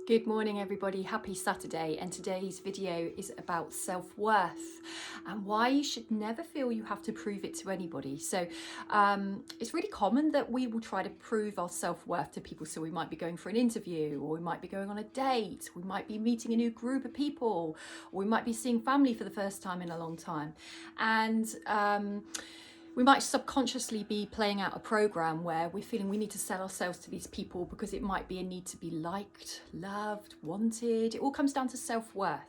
Good morning everybody, happy Saturday, and today's video is about self-worth and why you should never feel you have to prove it to anybody. So it's really common that we will try to prove our self-worth to people. So we might be going for an interview, or we might be going on a date, we might be meeting a new group of people, or we might be seeing family for the first time in a long time. And we might subconsciously be playing out a program where we're feeling we need to sell ourselves to these people because it might be a need to be liked, loved, wanted. It all comes down to self-worth.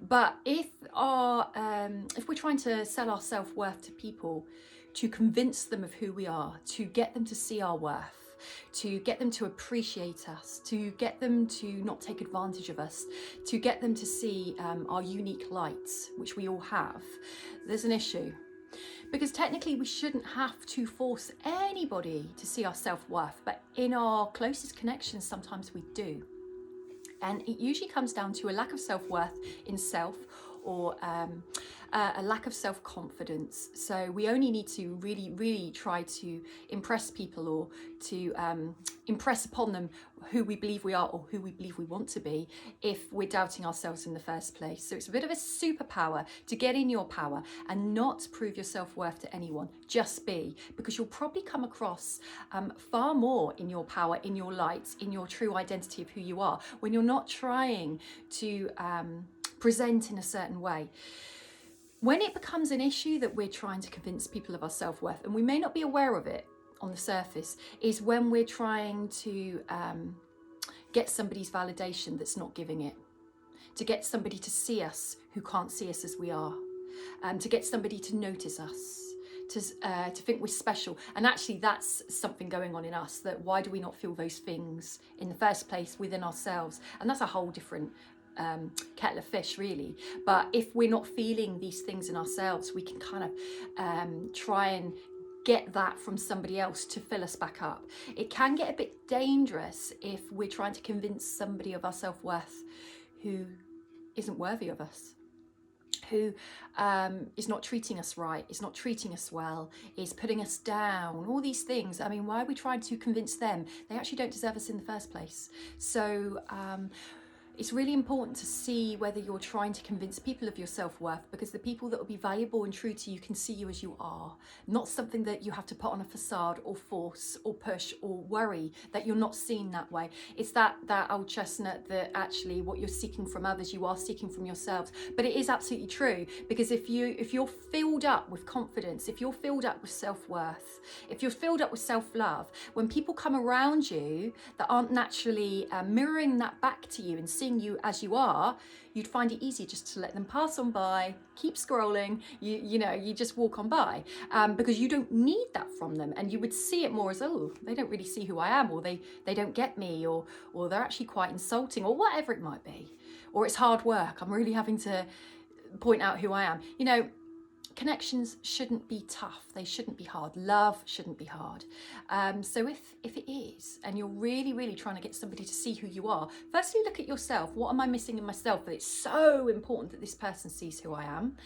But if we're trying to sell our self-worth to people to convince them of who we are, to get them to see our worth, to get them to appreciate us, to get them to not take advantage of us, to get them to see our unique lights, which we all have, there's an issue. Because technically we shouldn't have to force anybody to see our self-worth, but in our closest connections sometimes we do. And it usually comes down to a lack of self-worth in self, or a lack of self-confidence. So we only need to really try to impress people, or to impress upon them who we believe we are or who we believe we want to be, if we're doubting ourselves in the first place. So it's a bit of a superpower to get in your power and not prove your self-worth to anyone. Just be, because you'll probably come across far more in your power, in your light, in your true identity of who you are, when you're not trying to present in a certain way. When it becomes an issue that we're trying to convince people of our self-worth, and we may not be aware of it on the surface, is when we're trying to get somebody's validation that's not giving it, to get somebody to see us who can't see us as we are, to get somebody to notice us, to think we're special. And actually that's something going on in us, that why do we not feel those things in the first place within ourselves? And that's a whole different kettle of fish really. But if we're not feeling these things in ourselves, we can kind of try and get that from somebody else to fill us back up. It can get a bit dangerous if we're trying to convince somebody of our self-worth who isn't worthy of us, who is not treating us right, is not treating us well, is putting us down, all these things. I mean, why are we trying to convince them? They actually don't deserve us in the first place. So it's really important to see whether you're trying to convince people of your self-worth, because the people that will be valuable and true to you can see you as you are, not something that you have to put on a facade or force or push or worry that you're not seen that way. It's that old chestnut that actually what you're seeking from others, you are seeking from yourselves. But it is absolutely true, because if you're filled up with confidence, if you're filled up with self-worth, if you're filled up with self-love, when people come around you that aren't naturally mirroring that back to you and seeing you as you are, you'd find it easy just to let them pass on by, keep scrolling, you just walk on by, because you don't need that from them. And you would see it more as, oh, they don't really see who I am, or they don't get me, or they're actually quite insulting, or whatever it might be, or it's hard work, I'm really having to point out who I am. Connections shouldn't be tough, they shouldn't be hard, love shouldn't be hard. So if it is, and you're really trying to get somebody to see who you are, firstly look at yourself. What am I missing in myself that it's so important that this person sees who I am?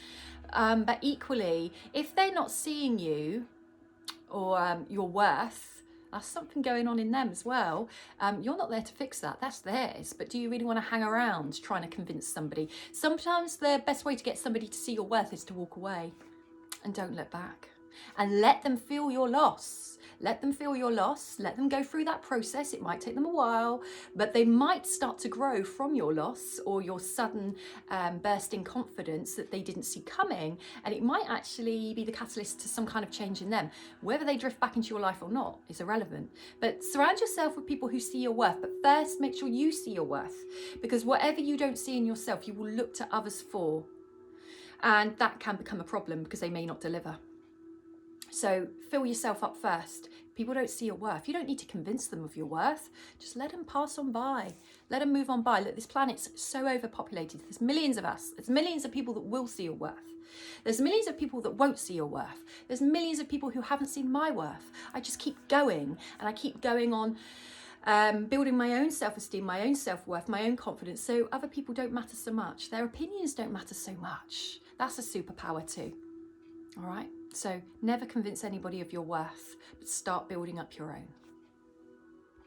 But equally, if they're not seeing you or your worth, that's something going on in them as well. You're not there to fix that, that's theirs. But do you really want to hang around trying to convince somebody? Sometimes the best way to get somebody to see your worth is to walk away and don't look back, and let them feel your loss. Let them feel your loss, let them go through that process. It might take them a while, but they might start to grow from your loss or your sudden burst in confidence that they didn't see coming, and it might actually be the catalyst to some kind of change in them. Whether they drift back into your life or not is irrelevant, but surround yourself with people who see your worth. But first, make sure you see your worth, because whatever you don't see in yourself, you will look to others for, and that can become a problem because they may not deliver. So fill yourself up first. People don't see your worth. You don't need to convince them of your worth. Just let them pass on by. Let them move on by. Look, this planet's so overpopulated. There's millions of us. There's millions of people that will see your worth. There's millions of people that won't see your worth. There's millions of people who haven't seen my worth. I just keep going, and I keep going on building my own self-esteem, my own self-worth, my own confidence, so other people don't matter so much. Their opinions don't matter so much. That's a superpower too. All right? So never convince anybody of your worth, but start building up your own.